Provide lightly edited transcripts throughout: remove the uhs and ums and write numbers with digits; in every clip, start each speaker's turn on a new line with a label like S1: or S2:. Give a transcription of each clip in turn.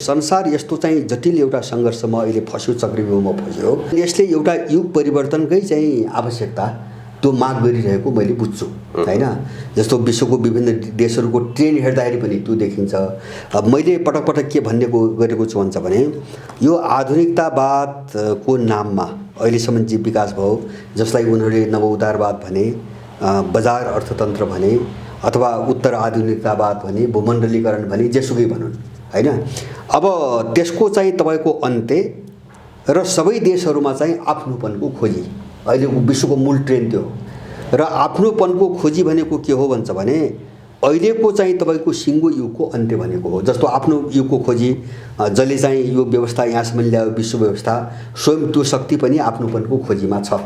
S1: संसार यस्तो चाहिँ जटिल एउटा सङ्घर्षमा अहिले फस्यो, चक्रव्यूहमा फस्यो। यसले एउटा युग परिवर्तनकै चाहिँ आवश्यकता त्यो माग गरिरहेको मैले बुझ्छु, हैन। जस्तो विश्वको विभिन्न देशहरूको ट्रेन्ड हेर्दाखेरि पनि त्यो देखिन्छ। अब मैले पटक पटक के गरेको छु भन्छ भने यो आधुनिकतावादको नाममा अहिलेसम्म जे विकास भयो, जसलाई उनीहरूले नवउदारवाद भने, बजार अर्थतन्त्र भने, अथवा उत्तर आधुनिकतावाद भने, भूमण्डलीकरण भने, जेसुकै भनुन्, हैन। अब त्यसको चाहिँ तपाईको अन्त्य र सबै देशहरूमा चाहिँ आफ्नोपनको खोजी अहिलेको विश्वको मूल ट्रेन्ड त्यो हो। र आफ्नोपनको खोजी भनेको के हो भन्छ भने अहिलेको चाहिँ तपाईको सिङ्गो युगको अन्त्य भनेको हो। जस्तो आफ्नो युगको खोजी जसले चाहिँ यो व्यवस्था यहाँसम्म ल्यायो, विश्व व्यवस्था, स्वयं त्यो शक्ति पनि आफ्नोपनको खोजीमा छ,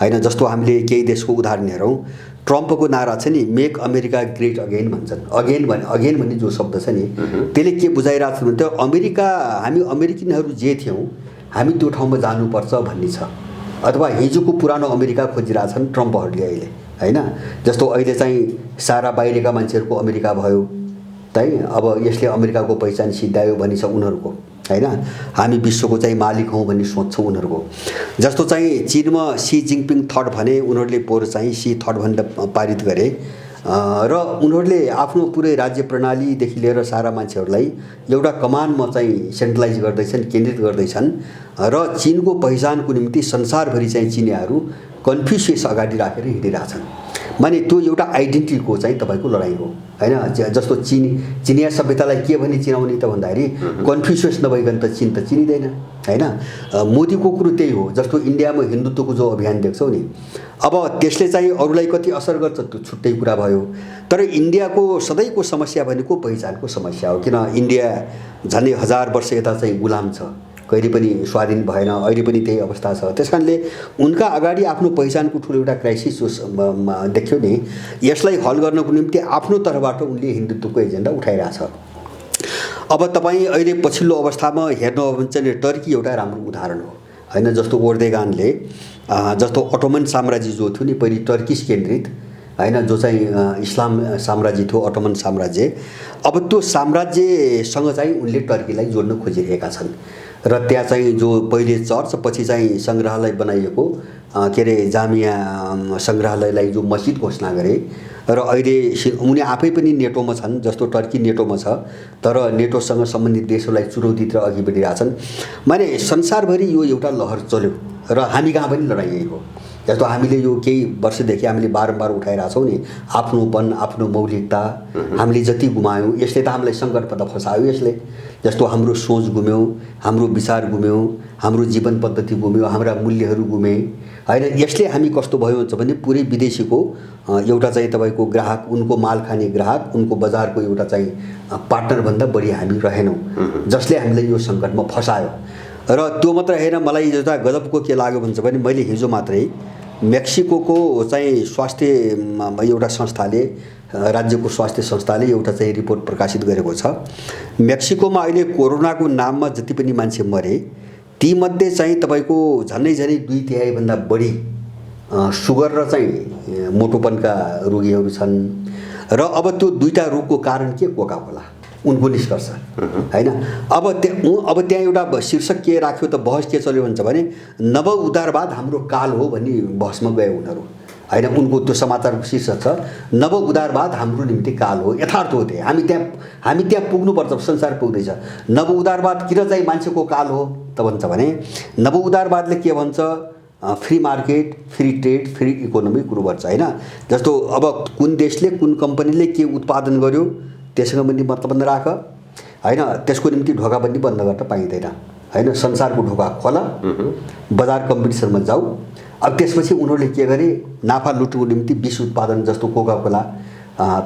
S1: हैन। जस्तो हामीले केही देशको उदाहरण हेरौँ, ट्रम्पको नारा छ नि, मेक अमेरिका ग्रेट अगेन भन्छन्। अगेन भन्ने जो शब्द छ नि, त्यसले के बुझाइरहेको छ भने त्यो अमेरिका, हामी अमेरिकनहरू जे थियौँ हामी त्यो ठाउँमा जानुपर्छ भन्ने छ। अथवा हिजोको पुरानो अमेरिका खोजिरहेछन् ट्रम्पहरूले अहिले, हैन। जस्तो अहिले चाहिँ सारा बाहिरका मान्छेहरूको अमेरिका भयो, है। अब यसले अमेरिकाको पहिचान सिद्धायो भनी छ उनीहरूको, हैन। हामी विश्वको चाहिँ मालिक हौँ भन्ने सोच छ उनीहरूको। जस्तो चाहिँ चीनमा सी जिङपिङ थर्ड भने उनीहरूले पोहोर चाहिँ सी थर्ड भनेर पारित गरे र उनीहरूले आफ्नो पुरै राज्य प्रणालीदेखि लिएर सारा मान्छेहरूलाई एउटा कमानमा चाहिँ सेन्ट्रलाइज गर्दैछन्, केन्द्रित गर्दैछन् र चीनको पहिचानको निम्ति संसारभरि चाहिँ चिनियाहरू कन्फ्युसियस अगाडि राखेर हिँडिरहेछन्। माने त्यो एउटा आइडेन्टिटीको चाहिँ तपाईको लडाइँ हो, हैन। जस्तो चिनिया सभ्यतालाई के भनी चिनाउने त भन्दाखेरि कन्फ्युसियस नभइकन त चीन त चिनिँदैन, हैन। मोदीको कुरो त्यही हो। जस्तो इन्डियामा हिन्दुत्वको जो अभियान देख्छौ नि, अब त्यसले चाहिँ अरूलाई कति असर गर्छ त्यो छुट्टै कुरा भयो। तर इन्डियाको सधैँको समस्या भनेको पहिचानको समस्या हो। किन इन्डिया झन्डै 1000 वर्ष यता चाहिँ गुलाम छ, कहिले पनि स्वाधीन भएन, अहिले पनि त्यही अवस्था छ। त्यसकारणले उनका अगाडि आफ्नो पहिचानको ठुलो एउटा क्राइसिस जो देख्यो नि, यसलाई हल गर्नको निम्ति आफ्नो तर्फबाट उनले हिन्दुत्वको एजेन्डा उठाइरहेछ। अब तपाईँ अहिले पछिल्लो अवस्थामा हेर्नु हो भने चाहिँ टर्की एउटा राम्रो उदाहरण हो, हैन। जस्तो ओर्देगानले जस्तो अटोमन साम्राज्य जो थियो नि पहिले टर्किस केन्द्रित, हैन, जो चाहिँ इस्लाम साम्राज्य थियो, अटोमन साम्राज्य, अब त्यो साम्राज्यसँग चाहिँ उनले टर्कीलाई जोड्न खोजिरहेका छन्। र त्यहाँ चाहिँ जो पहिले चर्च, पछि चाहिँ सङ्ग्रहालय बनाइएको, के अरे जामिया सङ्ग्रहालयलाई जो मस्जिद घोषणा गरे। र अहिले उनी आफै पनि नेटोमा छन्, जस्तो टर्की नेटोमा छ, तर नेटोसँग सम्बन्धित देशहरूलाई चुनौतीतिर अघि बढिरहेछन्। माने संसारभरि यो एउटा लहर चल्यो र हामी कहाँ पनि लडाइँ यही हो। जस्तो हामीले यो केही वर्षदेखि हामीले बारम्बार उठाइरहेछौँ नि, आफ्नोपन, आफ्नो मौलिकता हामीले जति गुमायौँ, यसले त हामीलाई सङ्कटमा त फसायो यसले। जस्तो हाम्रो सोच गुम्यो, हाम्रो विचार गुम्यो, हाम्रो जीवन पद्धति गुम्यो, हाम्रा मूल्यहरू गुमे, हैन। यसले हामी कस्तो भयो भन्छ भने पुरै विदेशीको एउटा चाहिँ तपाईँको ग्राहक, उनको माल खाने ग्राहक, उनको बजारको एउटा चाहिँ पार्टनरभन्दा बढी हामी रहेनौँ, जसले हामीलाई यो सङ्कटमा फसायो। र त्यो मात्र होइन, मलाई एउटा गजबको के लाग्यो भन्छ भने मैले हिजो मात्रै मेक्सिकोको चाहिँ स्वास्थ्य एउटा संस्थाले, राज्यको स्वास्थ्य संस्थाले एउटा चाहिँ रिपोर्ट प्रकाशित गरेको छ। मेक्सिकोमा अहिले कोरोनाको नाममा जति पनि मान्छे मरे तीमध्ये चाहिँ तपाईँको झन्डै 2/3 भन्दा बढी सुगर र चाहिँ मोटोपनका रोगीहरू छन्। र अब त्यो दुईटा रोगको कारण के? कोका कोला, उनको निष्कर्ष, हैन। अब त्यहाँ एउटा शीर्षक के राख्यो त, बहस के चल्यो भन्छ भने नव उदारवाद हाम्रो काल हो भन्ने बहसमा गए उनीहरू, हैन। उनको त्यो समाचारको शीर्षक छ नव उदारवाद हाम्रो निम्ति काल हो। यथार्थ हो त्यही। हामी त्यहाँ पुग्नुपर्छ, संसार पुग्दैछ। नव उदारवाद किन चाहिँ मान्छेको काल हो त भन्छ भने नव उदारवादले के भन्छ, free market, free trade, free economy कुरो गर्छ, हैन। जस्तो अब कुन देशले, कुन कम्पनीले के उत्पादन गर्यो त्यससँग पनि मतलब नराख, हैन। त्यसको निम्ति ढोका पनि बन्द गर्न पाइँदैन, हैन। संसारको ढोका खोल, बजार कम्पिटिसनमा जाऊ। अब त्यसपछि उनीहरूले के गरे, नाफा लुट्नुको निम्ति विष उत्पादन, जस्तो कोका कोला,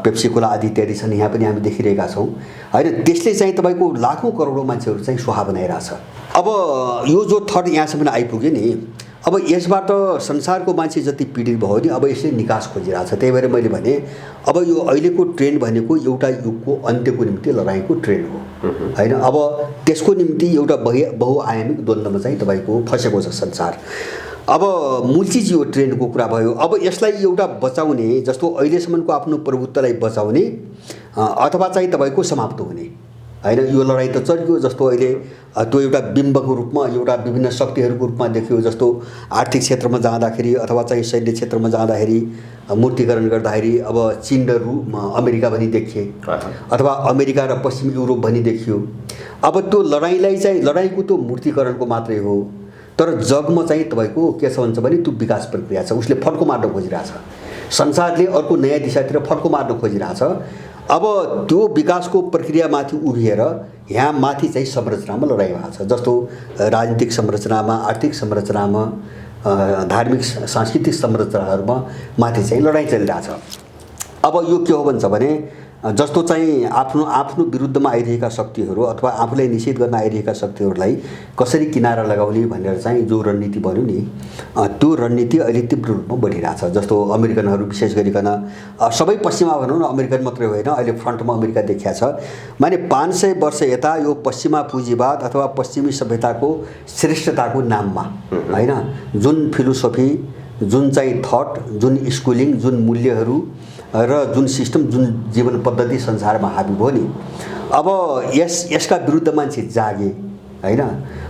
S1: पेप्सी कोला आदि इत्यादि छन्, यहाँ पनि हामी देखिरहेका छौँ, हैन। त्यसले चाहिँ तपाईँको लाखौँ करोडौँ मान्छेहरू चाहिँ स्वाहा बनाइरहेछ। अब यो जो थर्ड यहाँसम्म आइपुग्यो नि, अब यसबाट संसारको मान्छे जति पीडित भयो नि, अब यसले निकास खोजिरहेछ। त्यही भएर मैले भने अब यो अहिलेको ट्रेन्ड भनेको एउटा युगको अन्त्यको निम्ति लडाइँको ट्रेन्ड हो, हैन। अब त्यसको निम्ति एउटा बहुआयामिक द्वन्द्वमा चाहिँ तपाईँको फसेको छ संसार। अब मूल चिज यो ट्रेन्डको कुरा भयो। अब यसलाई एउटा बचाउने, जस्तो अहिलेसम्मको आफ्नो प्रभुत्वलाई बचाउने अथवा चाहिँ तपाईँको समाप्त हुने, होइन यो लडाइँ त चर्कियो जस्तो अहिले त्यो एउटा बिम्बको रूपमा एउटा विभिन्न शक्तिहरूको रूपमा देखियो जस्तो आर्थिक क्षेत्रमा जाँदाखेरि अथवा चाहिँ सैन्य क्षेत्रमा जाँदाखेरि मूर्तिकरण गर्दाखेरि अब चीन र अमेरिका भनी देखिए अथवा अमेरिका र पश्चिम युरोप भनी देखियो। अब त्यो लडाइँलाई चाहिँ लडाइँको त्यो मूर्तिकरणको मात्रै हो, तर जगमा चाहिँ तपाईँको के छ भन्छ भने त्यो विकास प्रक्रिया छ, उसले फड्को मार्न खोजिरहेछ, संसारले अर्को नयाँ दिशातिर फड्को मार्न खोजिरहेछ। अब त्यो विकासको प्रक्रियामाथि उभिएर यहाँ माथि चाहिँ संरचनामा लडाइँ भएको छ, जस्तो राजनीतिक संरचनामा, आर्थिक संरचनामा, धार्मिक सांस्कृतिक संरचनाहरूमा माथि चाहिँ लडाइँ चलिरहेछ। अब यो के हो भन्छ भने जस्तो चाहिँ आफ्नो विरुद्धमा आइरहेका शक्तिहरू अथवा आफूलाई निषेध गर्न आइरहेका शक्तिहरूलाई कसरी किनारा लगाउने भनेर चाहिँ जो रणनीति बन्यो नि, त्यो रणनीति अहिले तीव्र रूपमा बढिरहेछ। जस्तो अमेरिकनहरू विशेष गरिकन सबै पश्चिमा भनौँ न, अमेरिकन मात्रै होइन, अहिले फ्रन्टमा अमेरिका देखिया छ। माने 500 वर्ष यता यो पश्चिमा पुँजीवाद अथवा पश्चिमी सभ्यताको श्रेष्ठताको नाममा होइन, जुन फिलोसफी, जुन चाहिँ थट, जुन स्कुलिङ, जुन मूल्यहरू र जुन सिस्टम, जुन जीवन पद्धति संसारमा हाबी भयो नि, अब यसका विरुद्ध मान्छे जागे होइन।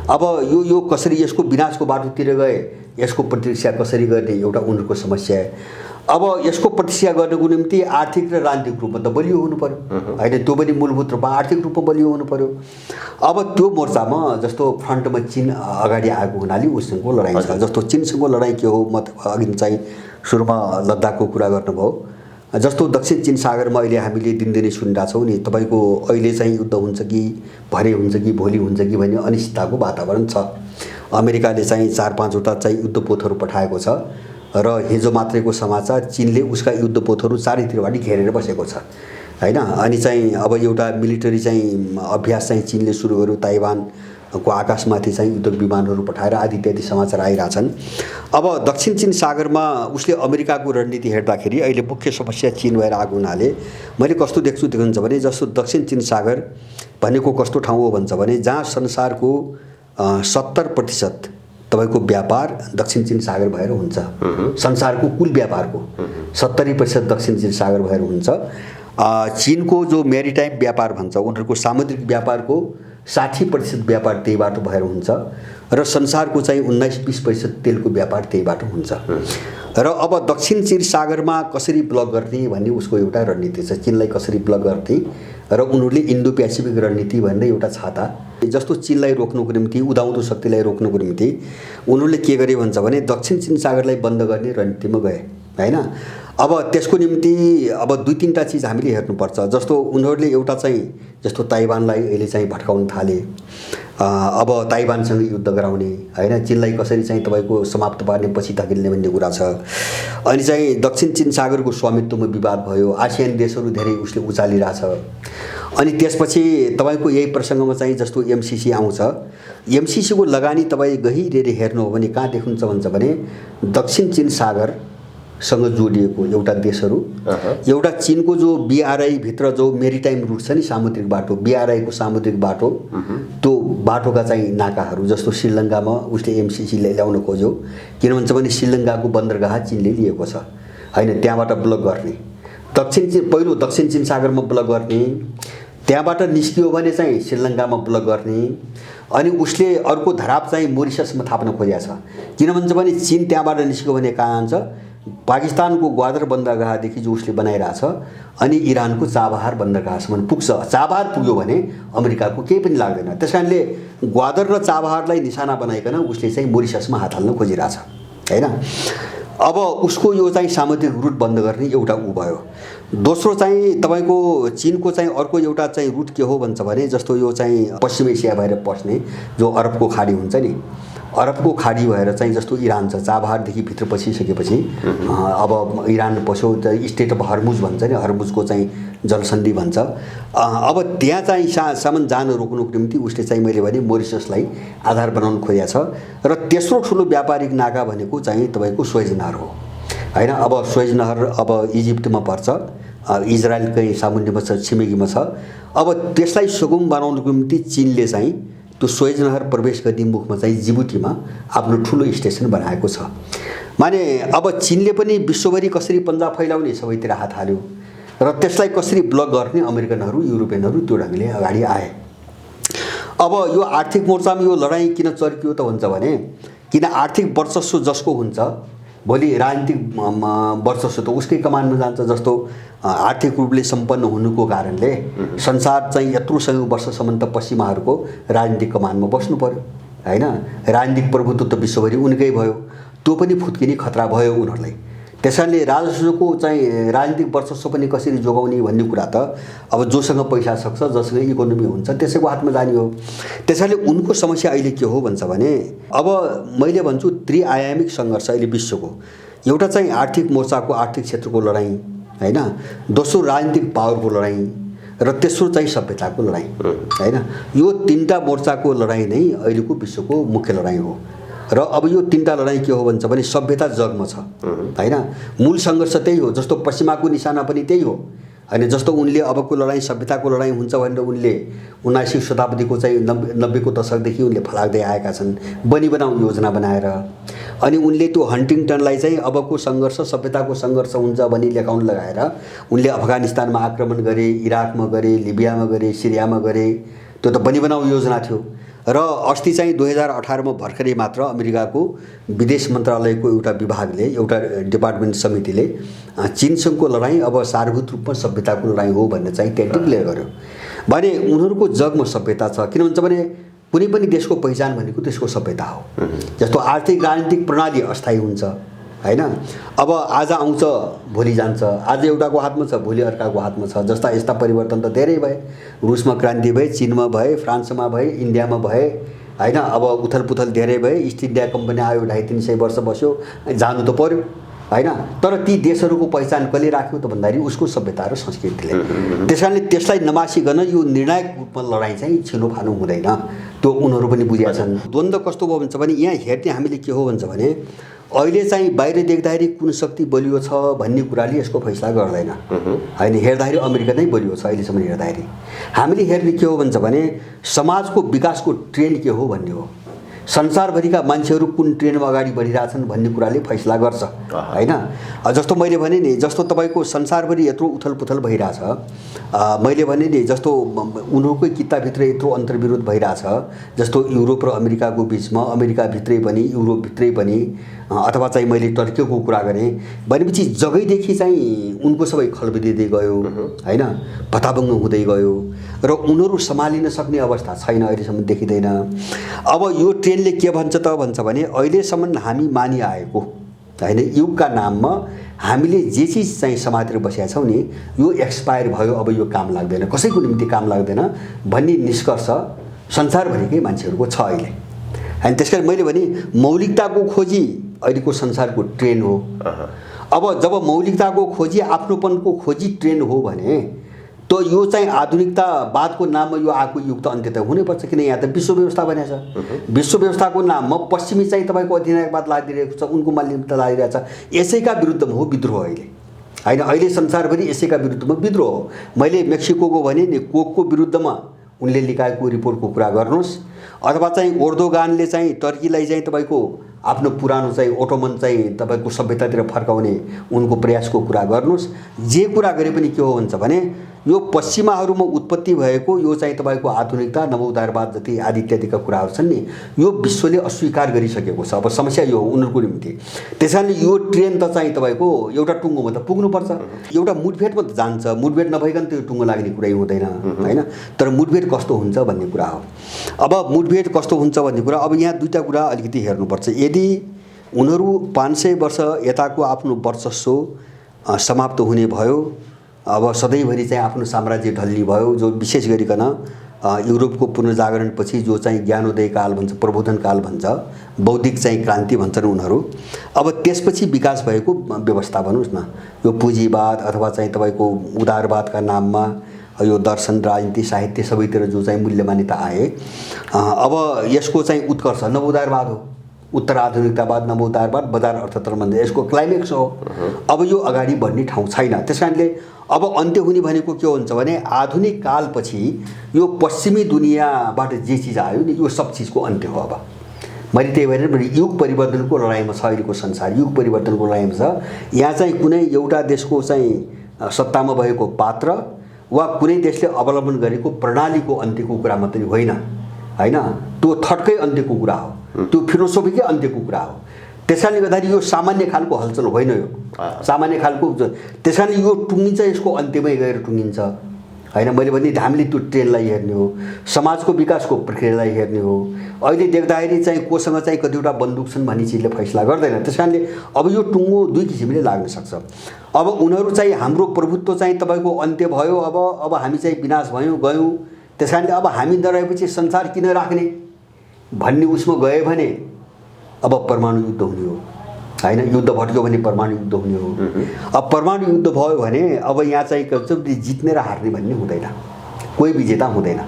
S1: अब यो कसरी यसको विनाशको बाटोतिर गए, यसको प्रतीक्षा कसरी गर्ने एउटा उनीहरूको समस्या। अब यसको प्रतीक्षा गर्नको निम्ति आर्थिक र राजनीतिक रूपमा त बलियो हुनु पर्यो होइन, त्यो पनि मूलभूत रूपमा आर्थिक रूपमा बलियो हुनु पर्यो। अब त्यो मोर्चामा जस्तो फ्रन्टमा चीन अगाडि आएको हुनाले उसँगको लडाइँ छ। जस्तो चीनसँगको लडाइँ के हो, म अघि चाहिँ सुरुमा लद्दाखको कुरा गर्नुभयो, जस्तो दक्षिण चीन सागरमा अहिले हामीले दिनदिनै सुनिरहेछौँ नि, तपाईँको अहिले चाहिँ युद्ध हुन्छ कि भरे हुन्छ कि भोलि हुन्छ कि भन्ने अनिश्चितताको वातावरण छ। अमेरिकाले चाहिँ 4-5वटा चाहिँ युद्धपोतहरू पठाएको छ र हिजो मात्रैको समाचार चीनले उसका युद्धपोतहरू चारैतिरबाट घेरेर बसेको छ होइन। अनि चाहिँ अब एउटा मिलिटरी चाहिँ अभ्यास चाहिँ चीनले सुरु गर्यो, ताइवानको आकाशमाथि चाहिँ युद्ध विमानहरू पठाएर आदि इत्यादि समाचार आइरहेछन्। अब दक्षिण चीन सागरमा उसले अमेरिकाको रणनीति हेर्दाखेरि अहिले मुख्य समस्या चीन भएर आएको हुनाले मैले कस्तो देख्छु भने जस्तो दक्षिण चीन सागर भनेको कस्तो ठाउँ हो भन्छ भने जहाँ संसारको 70% तपाईँको व्यापार दक्षिण चीन सागर भएर हुन्छ। संसारको कुल व्यापारको 70% दक्षिण चीन सागर भएर हुन्छ। चीनको जो मेरिटाइम व्यापार भन्छ, उनीहरूको सामुद्रिक व्यापारको 60% व्यापार त्यहीबाट भएर हुन्छ र संसारको चाहिँ 19-20% तेलको व्यापार त्यहीबाट हुन्छ। र अब दक्षिण चीन सागरमा कसरी ब्लक गर्ने भन्ने उसको एउटा रणनीति छ, चीनलाई कसरी ब्लक गर्ने। र उनीहरूले इन्डो पेसिफिक रणनीति भन्ने एउटा छाता, जस्तो चीनलाई रोक्नुको निम्ति, उदाउँदो शक्तिलाई रोक्नुको निम्ति उनीहरूले के गरे भन्छ भने दक्षिण चीन सागरलाई बन्द गर्ने रणनीतिमा गए होइन। अब त्यसको निम्ति अब 2-3टा चिज हामीले हेर्नुपर्छ। जस्तो उनीहरूले एउटा चाहिँ जस्तो ताइवानलाई अहिले चाहिँ भट्काउन थाले, अब ताइवानसँग युद्ध गराउने होइन, चीनलाई कसरी चाहिँ तपाईँको समाप्त पार्ने, पछि धकेल्ने भन्ने कुरा छ। अनि चाहिँ दक्षिण चीन सागरको स्वामित्वमा विवाद भयो, आसियान देशहरू धेरै उसले उचालिरहेछ। अनि त्यसपछि तपाईँको यही प्रसङ्गमा चाहिँ जस्तो एमसिसी आउँछ, एमसिसीको लगानी तपाईँ गहिरेर हेर्नु हो भने कहाँ देख्नुहुन्छ भन्छ भने दक्षिण चीन सागर सँग जोडिएको एउटा देशहरू, एउटा चीनको जो बीआरआई भित्र जो मेरिटाइम रुट छ नि, सामुद्रिक बाटो, बीआरआईको सामुद्रिक बाटो, त्यो बाटोका चाहिँ नाकाहरू, जस्तो श्रीलङ्कामा उसले एमसिसीले ल्याउन खोज्यो, किन भन्छ भने श्रीलङ्काको बन्दरगाह चीनले लिएको छ होइन, त्यहाँबाट ब्लक गर्ने, पहिलो दक्षिण चीन सागरमा ब्लक गर्ने, त्यहाँबाट निस्कियो भने चाहिँ श्रीलङ्कामा ब्लक गर्ने। अनि उसले अर्को धराप चाहिँ मोरिससमा थाप्न खोजेको छ, किन भन्छ भने चीन त्यहाँबाट निस्क्यो भने कहाँ जान्छ, पाकिस्तानको ग्वादर बन्दरगाहदेखि जो उसले बनाइरहेछ अनि इरानको चाबहार बन्दरगाहसम्म पुग्छ। चाबहार पुग्यो भने अमेरिकाको केही पनि लाग्दैन। त्यस कारणले ग्वादर र चाबहारलाई निशाना बनाइकन उसले चाहिँ मोरिससमा हात हाल्न खोजिरहेछ होइन। अब उसको यो चाहिँ सामुद्रिक रुट बन्द गर्ने एउटा ऊ भयो। दोस्रो चाहिँ तपाईँको चीनको चाहिँ अर्को एउटा चाहिँ रुट के हो भन्छ भने जस्तो यो चाहिँ पश्चिम एसिया भएर पस्ने जो अरबको खाडी हुन्छ नि, अरबको खाडी भएर चाहिँ जस्तो इरान छ, चाबहारदेखि भित्र पसिसकेपछि अब इरान पस्यो, स्टेट अफ हर्मुज भन्छ नि, हर्मुजको चाहिँ जलसन्धि भन्छ। अब त्यहाँ चाहिँ सामान जान रोक्नुको निम्ति उसले चाहिँ मैले भने मोरिससलाई आधार बनाउन खोजेको छ। र तेस्रो ठुलो व्यापारिक नाका भनेको चाहिँ तपाईँको स्वेज नहर हो होइन। अब स्वेज नहर अब इजिप्टमा पर्छ, इजरायलकै सामुन्यमा छ, छिमेकीमा छ। अब त्यसलाई सुगम बनाउनुको निम्ति चीनले चाहिँ त्यो स्वेज नहर प्रवेश गर्ने मुखमा चाहिँ जिबुटीमा आफ्नो ठुलो स्टेसन बनाएको छ। माने अब चीनले पनि विश्वभरि कसरी पन्जा फैलाउने सबैतिर हात हाल्यो र त्यसलाई कसरी ब्लक गर्ने अमेरिकनहरू, युरोपियनहरू त्यो ढङ्गले अगाडि आए अब यो आर्थिक मोर्चामा यो लडाईँ किन चर्कियो त भन्छ भने किन आर्थिक वर्चस्व जसको हुन्छ भोलि राजनीतिक वर्चस्व त उसकै कमानमा जान्छ। जस्तो आर्थिक रूपले सम्पन्न हुनुको कारणले संसार चाहिँ यत्रो सय वर्षसम्म त पश्चिमाहरूको राजनीतिक कमानमा बस्नु पर्यो हैन। राजनीतिक प्रभुत्व त विश्वभरि उनकै भयो, त्यो पनि फुत्किने खतरा भयो उनीहरूलाई। त्यसैले राजस्वको चाहिँ राजनीतिक वर्चस्व पनि कसरी जोगाउने भन्ने कुरा त अब जोसँग पैसा सक्छ, जसको इकोनोमी हुन्छ त्यसैको हातमा जाने हो। त्यसैले उनको समस्या अहिले के हो भन्छ भने अब मैले भन्छु त्रिआयामिक सङ्घर्ष अहिले विश्वको एउटा चाहिँ आर्थिक मोर्चाको आर्थिक क्षेत्रको लडाईँ हैन, दोस्रो राजनीतिक पावरको लडाईँ र तेस्रो चाहिँ सभ्यताको लडाईँ हैन। यो तीनटा मोर्चाको लडाईँ नै अहिलेको विश्वको मुख्य लडाईँ हो। र अब यो तीनटा लडाईँ के हो भन्छ भने सभ्यता जगमा छ हैन। मूल सङ्घर्ष त्यही हो, जस्तो पश्चिमाको निशाना पनि त्यही हो अनि जस्तो उनले अबको लडाईँ सभ्यताको लडाईँ हुन्छ भनेर उनले 19औं शताब्दीको चाहिँ 90को दशकदेखि उनले फलाग्दै आएका छन् बनी बनाऊ योजना बनाएर। अनि उनले त्यो हन्टिङटनलाई चाहिँ अबको सङ्घर्ष सभ्यताको सङ्घर्ष हुन्छ भनी लेखाउन लगाएर उनले अफगानिस्तानमा आक्रमण गरे, इराकमा गरे, लिबियामा गरे, सिरियामा गरे। त्यो त बनी बनाऊ योजना थियो। र अस्ति चाहिँ 2018 मा भर्खरै मात्र अमेरिकाको विदेश मन्त्रालयको एउटा विभागले एउटा डिपार्टमेन्ट समितिले चीनसँगको लडाईँ अब सार्वभूत रूपमा सभ्यताको लडाईँ हो भन्ने चाहिँ त्यहाँ डिक्लेयर गर्यो। भने उनीहरूको जगमा सभ्यता छ। किन भन्छ भने कुनै पनि देशको पहिचान भनेको त्यसको सभ्यता हो। जस्तो आर्थिक राजनीतिक प्रणाली अस्थायी हुन्छ हैन। अब आज आउँछ भोलि जान्छ, आज एउटाको हातमा छ भोलि अर्काको हातमा छ। जस्ता यस्ता परिवर्तन त धेरै भए, रुसमा क्रान्ति भए, चीनमा भए, फ्रान्समा भए, इन्डियामा भए हैन। अब उथलपुथल धेरै भए, इस्ट इन्डिया कम्पनी आयो 250-300 वर्ष बस्यो, जानु त पर्यो हैन। तर ती देशहरूको पहिचान कसले राख्यो त भन्दाखेरि उसको सभ्यता र संस्कृतिले। त्यसैले त्यसलाई नमासिकन यो निर्णायक रूपमा लडाईँ चाहिँ छिनोफानो हुँदैन, त्यो उनीहरू पनि बुझेका छन्। द्वन्द्व कस्तो भयो भन्छ भने यहाँ हेर्ने हामीले के हो भन्छ भने अहिले चाहिँ बाहिर देख्दाखेरि कुन शक्ति बलियो छ भन्ने कुराले यसको फैसला गर्दैन हैन। हेर्दाखेरि अमेरिका नै बलियो छ अहिलेसम्म हेर्दाखेरि। हामीले हेर्ने के हो भन्छ भने समाजको विकासको ट्रेन्ड के हो भन्ने हो। संसारभरिका मान्छेहरू कुन ट्रेनमा अगाडि बढिरहेछन् भन्ने कुराले फैसला गर्छ हैन। जस्तो मैले भने नि जस्तो तपाईँको संसारभरि यत्रो उथलपुथल भइरहेछ, मैले भने नि जस्तो उनीहरूकै किताभित्र यत्रो अन्तर्विरोध भइरहेछ। जस्तो युरोप र अमेरिकाको बिचमा, अमेरिकाभित्रै पनि युरोपभित्रै पनि, अथवा चाहिँ मैले टर्कीको कुरा गरेँ भनेपछि जगैदेखि चाहिँ उनको सबै खलबदिँदै गयो हैन, भताभङ्ग हुँदै गयो र उनीहरू सम्हालिन सक्ने अवस्था छैन, अहिलेसम्म देखिँदैन। अब यो ट्रेनले के भन्छ त भन्छ भने अहिलेसम्म हामी मानिआएको हैन युगका नाममा हामीले जे चिज चाहिँ समातेर बसेका छौँ नि यो एक्सपायर भयो, अब यो काम लाग्दैन, कसैको निम्ति काम लाग्दैन भन्ने निष्कर्ष संसारभरिकै मान्छेहरूको छ अहिले। अनि त्यसकारण मैले भने मौलिकताको खोजी अहिलेको संसारको ट्रेन्ड हो। अब जब मौलिकताको खोजी आफ्नोपनको खोजी ट्रेन्ड हो भने तो यो चाहिँ आधुनिकतावादको नाममा यो आएको युग त अन्त्य त हुनैपर्छ। किन यहाँ त विश्व व्यवस्था बनेको छ, विश्व व्यवस्थाको नाममा पश्चिमी चाहिँ तपाईँको अधिनायकवाद लागिरहेको छ, उनको मान्यता लागिरहेको छ। यसैका विरुद्धमा हो विद्रोह अहिले हैन। अहिले संसारभरि यसैका विरुद्धमा विद्रोह हो। मैले मेक्सिकोको भने नि कोकको विरुद्धमा उनले निकायको रिपोर्टको कुरा गर्नुहोस्, अथवा चाहिँ एर्दोगानले चाहिँ टर्कीलाई चाहिँ तपाईँको आफ्नो पुरानो चाहिँ ओटोमन चाहिँ तपाईँको सभ्यतातिर फर्काउने उनको प्रयासको कुरा गर्नुहोस्। जे कुरा गरे पनि के हो भन्छ भने यो पश्चिमाहरूमा उत्पत्ति भएको यो चाहिँ तपाईँको आधुनिकता नवोदारवाद जति आदि इत्यादिका कुराहरू छन् नि यो विश्वले अस्वीकार गरिसकेको छ। अब समस्या यो हो उनीहरूको निम्ति। त्यसैले यो ट्रेन त चाहिँ तपाईँको एउटा टुङ्गोमा त पुग्नुपर्छ, एउटा मुठभेडमा त जान्छ, मुठभेड नभइकन त्यो टुङ्गो लाग्ने कुरै हुँदैन हैन। तर मुठभेड कस्तो हुन्छ भन्ने कुरा हो। अब मुठभेड कस्तो हुन्छ भन्ने कुरा, अब यहाँ दुईटा कुरा अलिकति हेर्नुपर्छ। यदि उनीहरू 500 वर्ष यताको आफ्नो वर्चस्व समाप्त हुने भयो, अब सधैँभरि चाहिँ आफ्नो साम्राज्य ढल्ने भयो, जो विशेष गरिकन युरोपको पुनर्जागरणपछि जो चाहिँ ज्ञानोदय काल भन्छ, प्रबोधन काल भन्छ, बौद्धिक चाहिँ क्रान्ति भन्छन् उनीहरू। अब त्यसपछि विकास भएको व्यवस्था भन्नुहोस् न, यो पुँजीवाद अथवा चाहिँ तपाईँको उदारवादका नाममा यो दर्शन, राजनीति, साहित्य सबैतिर जो चाहिँ मूल्य मान्यता आए, अब यसको चाहिँ उत्कर्ष नवोदारवाद हो। उत्तर आधुनिकतावाद, नवोदारवाद, बजार अर्थतन्त्र यसको क्लाइमेक्स हो। अब यो अगाडि बढ्ने ठाउँ छैन। त्यसकारणले अब अन्त्य हुने भनेको के हुन्छ भने आधुनिक कालपछि यो पश्चिमी दुनियाँबाट जे चिज आयो नि यो सब चिजको अन्त्य हो। अब मैले त्यही भएर युग परिवर्तनको लडाइँमा छ अहिलेको संसार, युग परिवर्तनको लडाइँमा छ। यहाँ चाहिँ कुनै एउटा देशको चाहिँ सत्तामा भएको पात्र वा कुनै देशले अवलम्बन गरेको प्रणालीको अन्त्यको कुरा मात्रै होइन, होइन, त्यो थर्डकै अन्त्यको कुरा हो, त्यो फिलोसोफीकै अन्त्यको कुरा हो। त्यसैले गर्दाखेरि यो सामान्य खालको हलचल होइन, यो सामान्य खालको। त्यस कारण यो टुङ्गिन्छ, यसको अन्त्यमै गएर टुङ्गिन्छ होइन। मैले भने हामीले त्यो ट्रेनलाई हेर्ने हो, समाजको विकासको प्रक्रियालाई हेर्ने हो। अहिले देख्दाखेरि चाहिँ कोसँग चाहिँ कतिवटा बन्दुक छन् भन्ने चिजले फैसला गर्दैन। त्यस कारणले अब यो टुङ्गो दुई किसिमले लाग्न सक्छ। अब उनीहरू चाहिँ हाम्रो प्रभुत्व चाहिँ तपाईँको अन्त्य भयो, अब हामी चाहिँ विनाश भयौँ गयौँ, त्यस कारणले अब हामी नरहेपछि संसार किन राख्ने भन्ने उसमा गयो भने अब परमाणु युद्ध हुने हो होइन। युद्ध भट्क्यो भने परमाणु युद्ध हुने हो। अब परमाणु युद्ध भयो भने अब यहाँ चाहिँ जित्ने र हार्ने भन्ने हुँदैन, कोही विजेता हुँदैन,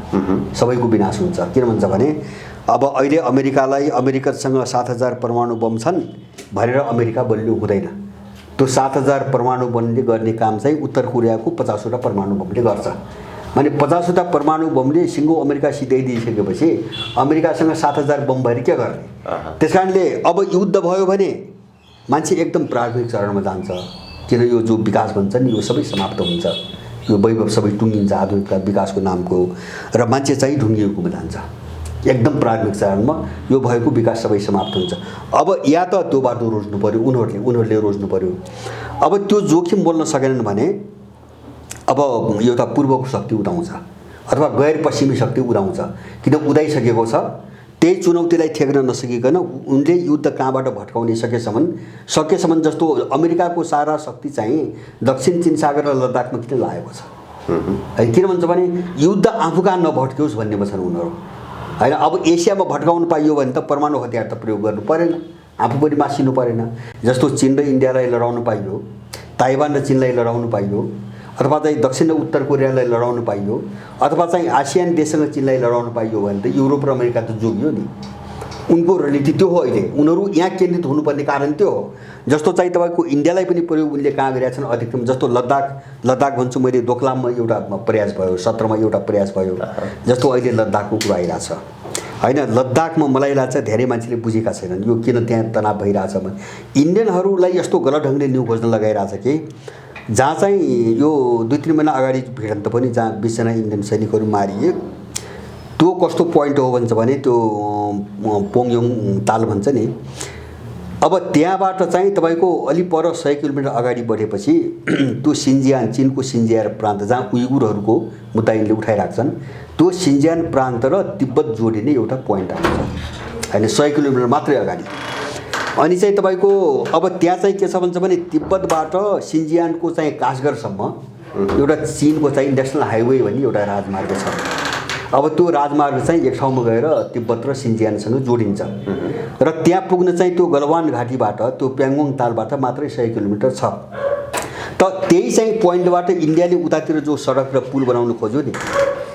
S1: सबैको विनाश हुन्छ। किन भन्छ भने अब अहिले अमेरिकासँग 7000 परमाणु बम छन् भनेर अमेरिका बलियो हुँदैन। त्यो 7000 परमाणु बमले गर्ने काम चाहिँ उत्तर कोरियाको 50वटा परमाणु बमले गर्छ। माने 50वटा परमाणु बमले सिङ्गो अमेरिका सिधाइदिइसकेपछि अमेरिकासँग 7000 बम भएर के गर्ने। त्यस कारणले अब युद्ध भयो भने मान्छे एकदम प्रारम्भिक चरणमा जान्छ। किन यो जो विकास भन्छ नि यो सबै समाप्त हुन्छ, यो वैभव सबै टुङ्गिन्छ आधुनिक विकासको नामको, र मान्छे चाहिँ ढुङ्गिएकोमा जान्छ एकदम प्रारम्भिक चरणमा। यो भएको विकास सबै समाप्त हुन्छ। अब या त त्यो बाटो रोज्नु पर्यो, उनीहरूले रोज्नु पर्यो। अब त्यो जोखिम बोल्न सकेनन् भने अब एउटा पूर्वको शक्ति उदाउँछ अथवा गैर पश्चिमी शक्ति उदाउँछ। किन उदाइसकेको छ, त्यही चुनौतीलाई ठेक्न नसकिकन उनले युद्ध कहाँबाट भट्काउने सकेसम्म जस्तो अमेरिकाको सारा शक्ति चाहिँ दक्षिण चीन सागर र लद्दाखमा किन लागेको छ है। किन भन्छ भने युद्ध आफू कहाँ नभट्क्योस् भन्नेमा छन् उनीहरू होइन। अब एसियामा भट्काउनु पाइयो भने त परमाणु हतियार त प्रयोग गर्नु परेन, आफू पनि मासिनु परेन। जस्तो चीन र इन्डियालाई लडाउनु पाइयो, ताइवान र चीनलाई लडाउनु पाइयो, अथवा चाहिँ दक्षिण र उत्तर कोरियालाई लडाउनु पाइयो, अथवा चाहिँ आसियान देशसँग चीनलाई लडाउनु पाइयो भने त युरोप र अमेरिका त जोगियो नि। उनको रणनीति त्यो हो। अहिले उनीहरू यहाँ केन्द्रित हुनुपर्ने कारण त्यो हो। जस्तो चाहिँ तपाईँको इन्डियालाई पनि प्रयोग उनले कहाँ गरेका छन् अधिकतम, जस्तो लद्दाख भन्छु मैले, दोकलाममा एउटा प्रयास भयो, 17 मा एउटा प्रयास भयो। जस्तो अहिले लद्दाखको कुरा आइरहेछ होइन। लद्दाखमा मलाई लाग्छ धेरै मान्छेले बुझेका छैनन् यो किन त्यहाँ तनाव भइरहेछ भने इन्डियनहरूलाई यस्तो गलत ढङ्गले न्यु खोज्न लगाइरहेछ कि जहाँ चाहिँ यो 2-3 महिना अगाडि भिडन्त पनि जहाँ 20 जना इन्डियन सैनिकहरू मारिए, त्यो कस्तो पोइन्ट हो भन्छ भने त्यो पोङयोङ ताल भन्छ नि। अब त्यहाँबाट चाहिँ तपाईँको अलि पर 100 किलोमिटर अगाडि बढेपछि त्यो सिन्जियान, चीनको सिन्जियान प्रान्त जहाँ उइगुरहरूको मुद्दा यिनले उठाइराख्छन्, त्यो सिन्जियान प्रान्त र तिब्बत जोडिने एउटा पोइन्ट आउँछ होइन, 100 किलोमिटर मात्रै अगाडि। अनि चाहिँ तपाईँको अब त्यहाँ चाहिँ के छ भन्छ भने तिब्बतबाट सिन्जियानको चाहिँ कासगरसम्म एउटा चीनको चाहिँ नेसनल हाइवे भन्ने एउटा राजमार्ग छ। अब त्यो राजमार्ग चाहिँ एक ठाउँमा गएर तिब्बत र सिन्जियानसँग जोडिन्छ र त्यहाँ पुग्न चाहिँ त्यो गलवान घाटीबाट त्यो प्याङ्गोङ तालबाट मात्रै 100 किलोमिटर छ। त त्यही चाहिँ पोइन्टबाट इन्डियाले उतातिर जो सडक र पुल बनाउन खोज्यो नि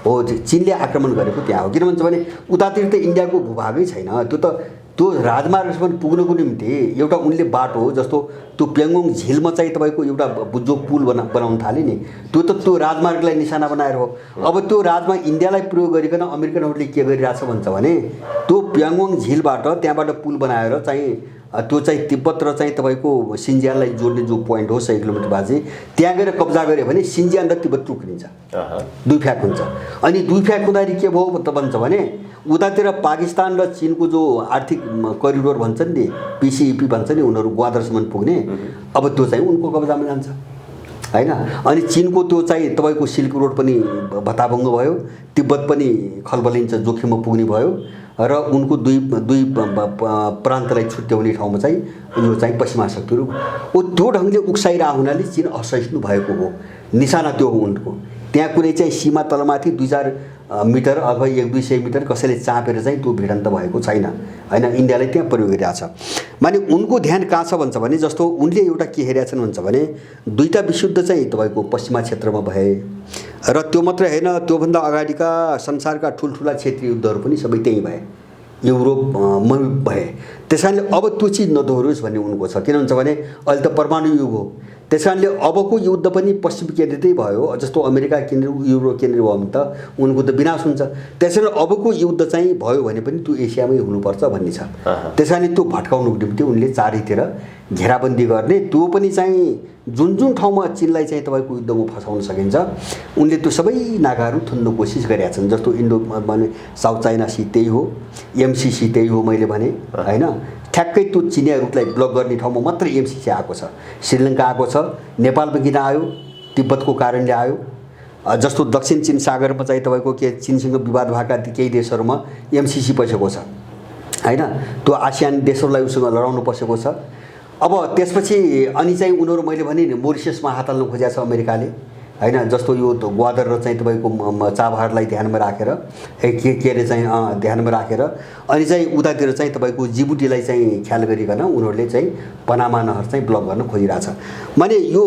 S1: हो, चीनले आक्रमण गरेको त्यहाँ हो। किन भन्छ भने उतातिर त इन्डियाको भूभागै छैन, त्यो राजमार्गसम्म पुग्नको निम्ति एउटा उनले बाटो जस्तो त्यो प्याङ्गोङ झिलमा चाहिँ तपाईँको एउटा जो पुल बनाउन थाले नि, त्यो राजमार्गलाई निशाना बनाएर हो। अब त्यो राजमा इन्डियालाई प्रयोग गरिकन अमेरिकनहरूले के गरिरहेछ भन्छ भने त्यो प्याङ्गोङ झिलबाट त्यहाँबाट पुल बनाएर चाहिँ त्यो चाहिँ तिब्बत र चाहिँ तपाईँको सिन्जियानलाई जोड्ने जो पोइन्ट हो 100 किलोमिटर बाजे, त्यहाँ गएर कब्जा गऱ्यो भने सिन्जियान र तिब्बत टुक्रिन्छ, दुई फ्याक हुन्छ। अनि दुई फ्याक हुँदाखेरि के भयो त भन्छ भने उतातिर पाकिस्तान र चीनको जो आर्थिक करिडोर भन्छन् नि, पिसिइपी भन्छ नि, उनीहरू ग्वादरसम्म पुग्ने, अब त्यो चाहिँ उनको कब्जामा जान्छ होइन। अनि चीनको त्यो चाहिँ तपाईँको सिल्क रोड पनि भत्ताभङ्ग भयो, तिब्बत पनि खलबलिन्छ, जोखिममा पुग्ने भयो र उनको दुई प्रान्तलाई छुट्याउने ठाउँमा चाहिँ यो चाहिँ पश्चिमा शक्तिहरू त्यो ढङ्गले उक्साइरह हुनाले चीन असहिष्णु भएको हो। निशाना त्यो हो उनको। त्यहाँ कुनै चाहिँ सीमा तलमाथि 2-4 मिटर अथवा 100-200 मिटर कसैले चापेर चाहिँ त्यो भिडन्त भएको छैन होइन। इन्डियाले त्यहाँ प्रयोग गरिरहेछ। माने उनको ध्यान कहाँ छ भन्छ भने जस्तो उनले एउटा के हेरेका छन् भन्छ भने 2टा विशुद्ध चाहिँ तपाईँको पश्चिमा क्षेत्रमा भए र त्यो मात्रै होइन, त्योभन्दा अगाडिका संसारका ठुल्ठुला क्षेत्रीय युद्धहरू पनि सबै त्यहीँ भए, युरोपमा भए। त्यस कारणले अब त्यो चिज नदोहोरियोस् भन्ने उनको छ। किन भन्छ भने अहिले त परमाणु युग हो, त्यस कारणले अबको युद्ध पनि पश्चिम केन्द्रितै भयो। जस्तो अमेरिका केन्द्रित युरोप केन्द्रित भयो भने त उनको त विनाश हुन्छ। त्यस कारण अबको युद्ध चाहिँ भयो भने पनि त्यो एसियामै हुनुपर्छ भन्ने छ। त्यस कारणले त्यो भट्काउनुको निम्ति उनले चारैतिर घेराबन्दी गर्ने, त्यो पनि चाहिँ जुन जुन ठाउँमा चीनलाई चाहिँ तपाईँको युद्धमा फसाउन सकिन्छ उनले त्यो सबै नाकाहरू थुन्न कोसिस गरेका छन्। जस्तो इन्डो भने साउथ चाइना सी त्यही हो, एमसिसी त्यही हो मैले भने होइन। ठ्याक्कै त्यो चिनिया रुटलाई ब्लक गर्ने ठाउँमा मात्रै एमसिसी आएको छ। श्रीलङ्का आएको छ, नेपालमा किन आयो? तिब्बतको कारणले आयो। जस्तो दक्षिण चीन सागरमा चाहिँ तपाईँको के चीनसँग विवाद भएका केही देशहरूमा एमसिसी पसेको छ होइन। त्यो आसियान देशहरूलाई उसँग लडाउनु पसेको छ। अब त्यसपछि अनि चाहिँ उनीहरू मैले भने नि मोरिसियसमा हात हाल्नु खोजेको छ अमेरिकाले होइन। जस्तो यो ग्वादर र चाहिँ तपाईँको चाबहारलाई ध्यानमा राखेर के अरे चाहिँ ध्यानमा राखेर अनि चाहिँ उतातिर चाहिँ तपाईँको जिबुटीलाई चाहिँ ख्याल गरिकन उनीहरूले चाहिँ पनामा नहर चाहिँ ब्लक गर्न खोजिरहेछ। माने यो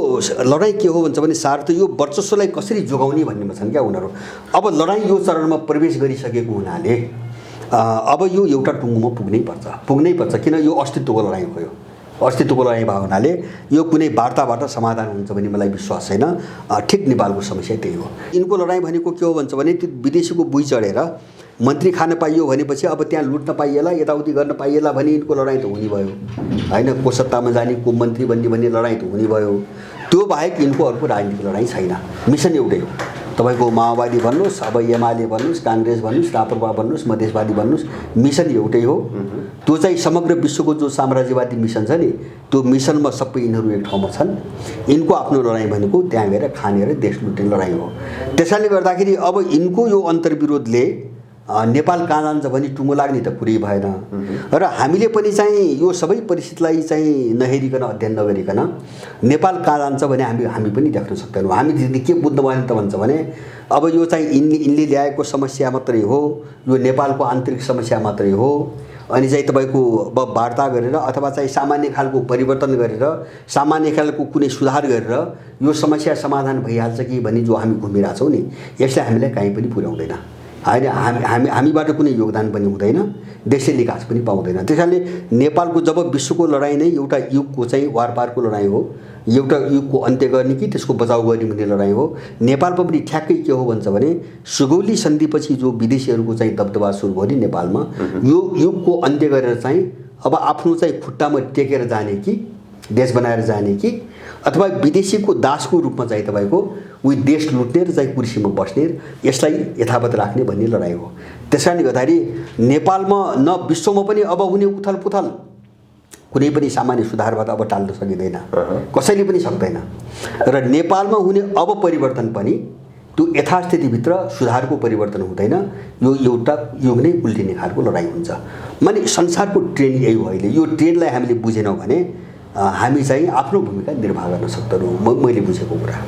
S1: लडाइँ के हो भन्छ भने सार्थ यो वर्चस्वलाई कसरी जोगाउने भन्नेमा छन् क्या उनीहरू। अब लडाइँ यो चरणमा प्रवेश गरिसकेको हुनाले अब यो एउटा टुङ्गोमा पुग्नै पर्छ किन यो अस्तित्वको लडाइँ हो। यो अस्तित्वको लडाइँ भएको हुनाले यो कुनै वार्ताबाट समाधान हुन्छ भन्ने मलाई विश्वास छैन। ठिक नेपालको समस्या त्यही हो। यिनको लडाइँ भनेको के हो भन्छ भने त्यो विदेशीको बुई चढेर मन्त्री खान पाइयो भनेपछि अब त्यहाँ लुट्न पाइएला, यताउति गर्न पाइएला भने यिनको लडाइँ त हुने भयो होइन। को सत्तामा जाने, को मन्त्री बन्ने भन्ने लडाइँ त हुने भयो। त्यो बाहेक यिनको अर्को राजनीतिक लडाइँ छैन। मिसन एउटै हो। तपाईँको माओवादी भन्नुहोस्, अब एमाले भन्नुहोस्, काङ्ग्रेस भन्नुहोस्, राप्रपा भन्नुहोस्, मधेसवादी भन्नुहोस्, मिसन एउटै हो। त्यो चाहिँ समग्र विश्वको जो साम्राज्यवादी मिसन छ नि त्यो मिसनमा सबै यिनीहरू एक ठाउँमा छन्। यिनको आफ्नो लडाइँ भनेको त्यहाँ गएर खाने र देश लुट्ने लडाइँ हो। त्यसैले गर्दाखेरि अब यिनको यो अन्तर्विरोधले नेपाल कहाँ जान्छ भने टुङ्गो लाग्ने त कुरै भएन। र हामीले पनि चाहिँ यो सबै परिस्थितिलाई चाहिँ नहेरिकन अध्ययन नगरिकन नेपाल कहाँ जान्छ भने हामी पनि देख्न सक्दैनौँ। हामी के बुझ्नु भएन त भन्छ भने अब यो चाहिँ यिनले ल्याएको समस्या मात्रै हो, यो नेपालको आन्तरिक समस्या मात्रै हो। अनि चाहिँ तपाईँको अब वार्ता गरेर अथवा चाहिँ सामान्य खालको परिवर्तन गरेर सामान्य खालको कुनै सुधार गरेर यो समस्या समाधान भइहाल्छ कि भन्ने जो हामी घुमिरहेछौँ नि यसले हामीलाई कहीँ पनि पुर्याउँदैन होइन। हामीबाट कुनै योगदान पनि हुँदैन, देशले विकास पनि पाउँदैन। त्यसैले नेपालको जब विश्वको लडाइँ नै एउटा युगको चाहिँ वारपारको लडाइँ हो, एउटा युगको अन्त्य गर्ने कि त्यसको बचाउ गर्ने भन्ने लडाइँ हो। नेपालमा पनि ठ्याक्कै के हो भन्छ भने सुगौली सन्धिपछि जो विदेशीहरूको चाहिँ दबदबा सुरु भयो नि नेपालमा, यो युगको अन्त्य गरेर चाहिँ अब आफ्नो चाहिँ खुट्टामा टेकेर जाने कि देश बनाएर जाने कि अथवा विदेशीको दासको रूपमा चाहिँ तपाईँको उही देश लुट्ने र चाहिँ कुर्सीमा बस्ने यसलाई यथावत राख्ने भन्ने लडाइँ हो। त्यसकारणले गर्दाखेरि नेपालमा न विश्वमा पनि अब हुने उथल पुथल कुनै पनि सामान्य सुधारबाट अब टाल्न सकिँदैन, कसैले पनि सक्दैन। र नेपालमा हुने अब परिवर्तन पनि त्यो यथास्थितिभित्र सुधारको परिवर्तन हुँदैन। यो एउटा युग नै उल्टिने खालको लडाइँ हुन्छ। माने संसारको ट्रेन्ड यही हो। अहिले यो ट्रेन्डलाई हामीले बुझेनौँ भने हामी चाहिँ आफ्नो भूमिका निर्वाह गर्न सक्दैनौँ। मैले बुझेको कुरा